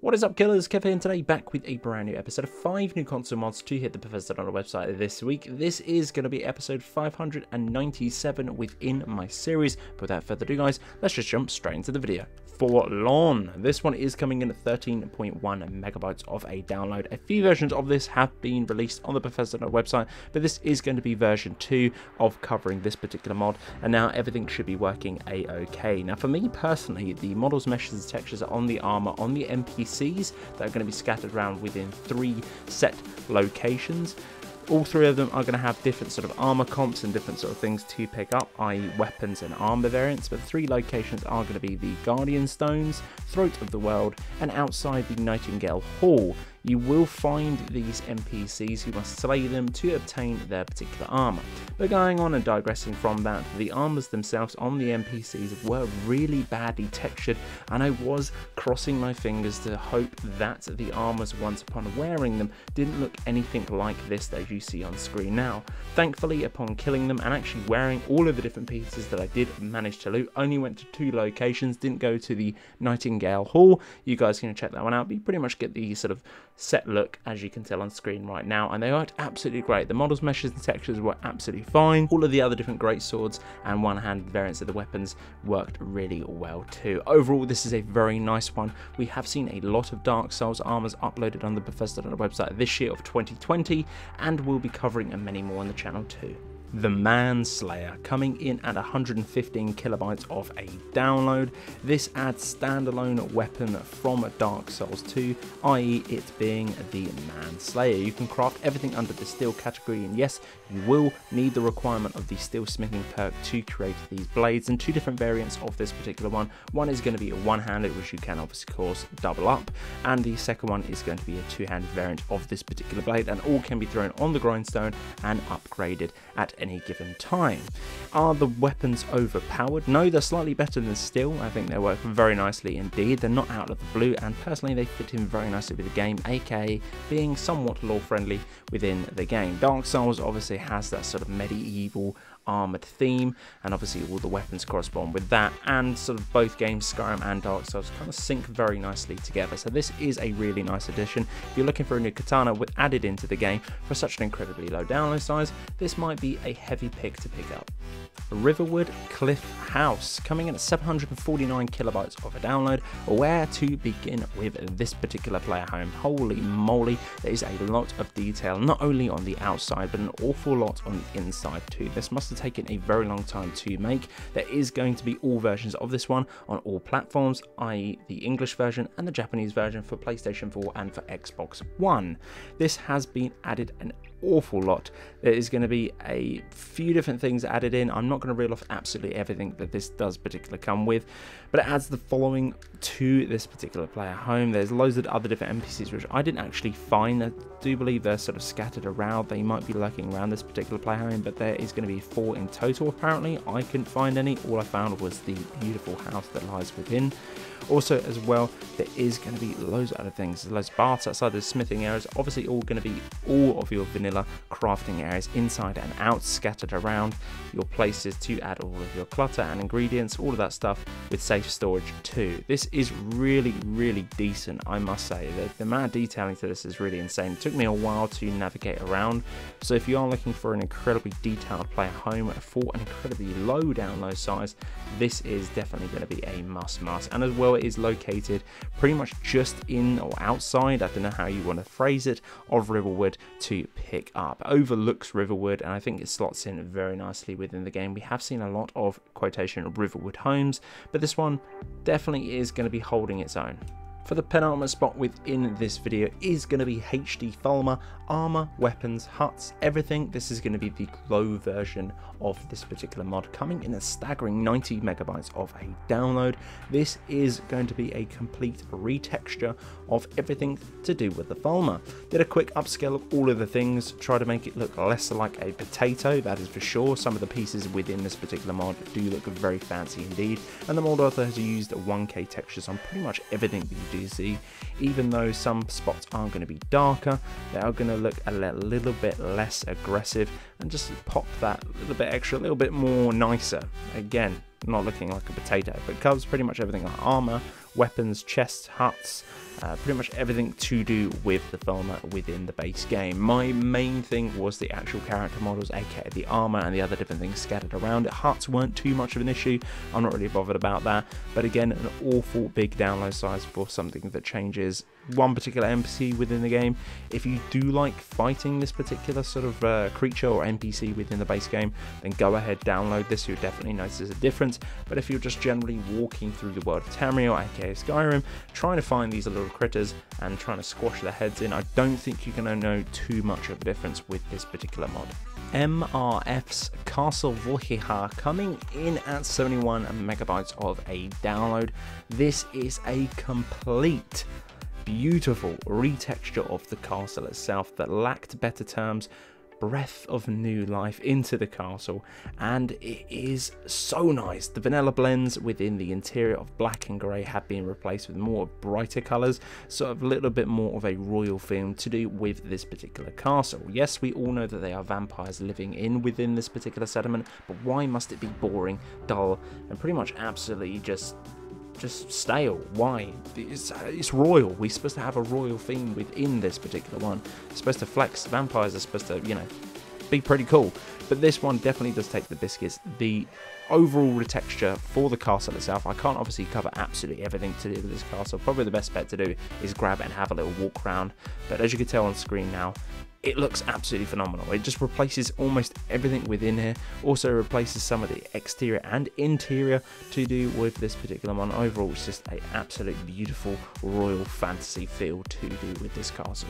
What is up, killers? Kev here, and today back with a brand new episode of 5 new console mods to hit the Bethesda website this week. This is going to be episode 597 within my series. But without further ado, guys, let's just jump straight into the video. Forlorn. This one is coming in at 13.1 megabytes of a download. A few versions of this have been released on the Bethesda website, but this is going to be version 2 of covering this particular mod, and now everything should be working a-okay. Now, for me personally, the models, meshes, and textures are on the armor, on the NPCs that are going to be scattered around within 3 set locations. All 3 of them are going to have different sort of armor comps and different sort of things to pick up, i.e. weapons and armor variants, but 3 locations are going to be the Guardian Stones, Throat of the World, and outside the Nightingale Hall. You will find these NPCs, you must slay them to obtain their particular armor. But going on and digressing from that, the armors themselves on the NPCs were really badly textured, and I was crossing my fingers to hope that the armors, once upon wearing them, didn't look anything like this that you see on screen now. Thankfully, upon killing them and actually wearing all of the different pieces that I did manage to loot, only went to 2 locations, didn't go to the Nightingale Hall. You guys can check that one out, but you pretty much get the sort of set look as you can tell on screen right now, and they worked absolutely great. The models, meshes, and textures were absolutely fine. All of the other different great swords and one-hand variants of the weapons worked really well too. Overall, this is a very nice one. We have seen a lot of Dark Souls armors uploaded on the Bethesda website this year of 2020, and we'll be covering many more on the channel too. The Manslayer, coming in at 115 kilobytes of a download. This adds standalone weapon from Dark Souls 2, i.e. it being the Manslayer. You can craft everything under the steel category, and yes, you will need the requirement of the steel smithing perk to create these blades, and 2 different variants of this particular one. One is going to be a one-handed, which you can obviously of course double up, and the second one is going to be a 2-handed variant of this particular blade, and all can be thrown on the grindstone and upgraded at any given time. Are the weapons overpowered? No, they're slightly better than steel. I think they work very nicely indeed. They're not out of the blue, and personally they fit in very nicely with the game, aka being somewhat lore friendly within the game. Dark Souls obviously has that sort of medieval armored theme, and obviously all the weapons correspond with that, and sort of both games, Skyrim and Dark Souls, kind of sync very nicely together. So this is a really nice addition. If you're looking for a new katana with added into the game for such an incredibly low download size, this might be a heavy pick to pick up. Riverwood Cliff House, coming in at 749 kilobytes of a download. Where to begin with this particular player home? Holy moly, there is a lot of detail, not only on the outside but an awful lot on the inside too. This must have taken a very long time to make. There is going to be all versions of this one on all platforms, i.e. the English version and the Japanese version for PlayStation 4 and for Xbox One. This has been added an awful lot. There is going to be a few different things added in. I'm not going to reel off absolutely everything that this does particularly come with, but it adds the following to this particular player home. There's loads of other different NPCs which I didn't actually find. I do believe they're sort of scattered around. They might be lurking around this particular player home, but there is going to be 4 in total apparently. I couldn't find any. All I found was the beautiful house that lies within. Also, as well, there is going to be loads of other things. There's loads of baths outside, the smithing areas, obviously all going to be all of your vanilla crafting areas inside and out, scattered around your places to add all of your clutter and ingredients, all of that stuff, with safe storage too. This is really, really decent, I must say. The amount of detailing to this is really insane. It took me a while to navigate around, so if you are looking for an incredibly detailed player home for an incredibly low download size, this is definitely going to be a must. And as well, it is located pretty much just in or outside, I don't know how you want to phrase it, of Riverwood to pick up. It overlooks Riverwood, and I think it slots in very nicely within the game. We have seen a lot of quotation Riverwood homes, but this one definitely is going to be holding its own. For the penultimate spot within this video is going to be HD Falmer, armor, weapons, huts, everything. This is going to be the glow version of this particular mod, coming in a staggering 90 megabytes of a download. This is going to be a complete retexture of everything to do with the Falmer. Did a quick upscale of all of the things, try to make it look less like a potato, that is for sure. Some of the pieces within this particular mod do look very fancy indeed, and the mod author has used 1K textures on pretty much everything that you do see. Even though some spots are going to be darker, they are going to look a little bit less aggressive and just pop that little bit extra, a little bit more nicer. Again, not looking like a potato, but covers pretty much everything like armor, weapons, chests, huts, pretty much everything to do with the Falmer within the base game. My main thing was the actual character models, aka the armor and the other different things scattered around it. Huts weren't too much of an issue, I'm not really bothered about that, but again, an awful big download size for something that changes one particular NPC within the game. If you do like fighting this particular sort of creature or NPC within the base game, then go ahead, download this, you'll definitely notice a difference. But if you're just generally walking through the world of Tamriel, aka Skyrim, trying to find these little critters and trying to squash their heads in, I don't think you're going to know too much of a difference with this particular mod. Mrfs Castlevajiha coming in at 71 megabytes of a download. This is a complete beautiful retexture of the castle itself that lacked better terms, breath of new life into the castle, and it is so nice. The vanilla blends within the interior of black and grey have been replaced with more brighter colours, sort of a little bit more of a royal theme to do with this particular castle. Yes, we all know that they are vampires living within this particular settlement, but why must it be boring, dull, and pretty much absolutely just stale? Why? It's royal. We're supposed to have a royal theme within this particular one. It's supposed to flex. Vampires are supposed to, you know, be pretty cool. But this one definitely does take the biscuits. The overall retexture for the castle itself, I can't obviously cover absolutely everything to do with this castle. Probably the best bet to do is grab it and have a little walk around. But as you can tell on screen now, it looks absolutely phenomenal. It just replaces almost everything within here. Also replaces some of the exterior and interior to do with this particular one. Overall, it's just an absolute beautiful royal fantasy feel to do with this castle.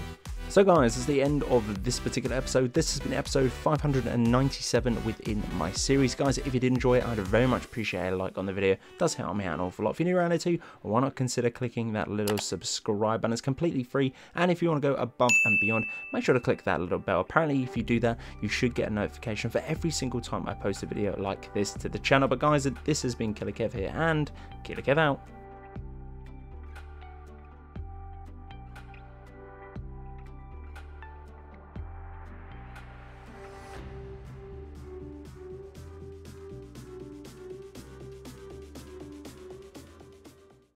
So guys, that's the end of this particular episode. This has been episode 597 within my series. Guys, if you did enjoy it, I'd very much appreciate a like on the video. It does help me out an awful lot. If you're new around here too, why not consider clicking that little subscribe button? It's completely free. And if you want to go above and beyond, make sure to click that little bell. Apparently, if you do that, you should get a notification for every single time I post a video like this to the channel. But guys, this has been Killerkev here, and Killerkev out.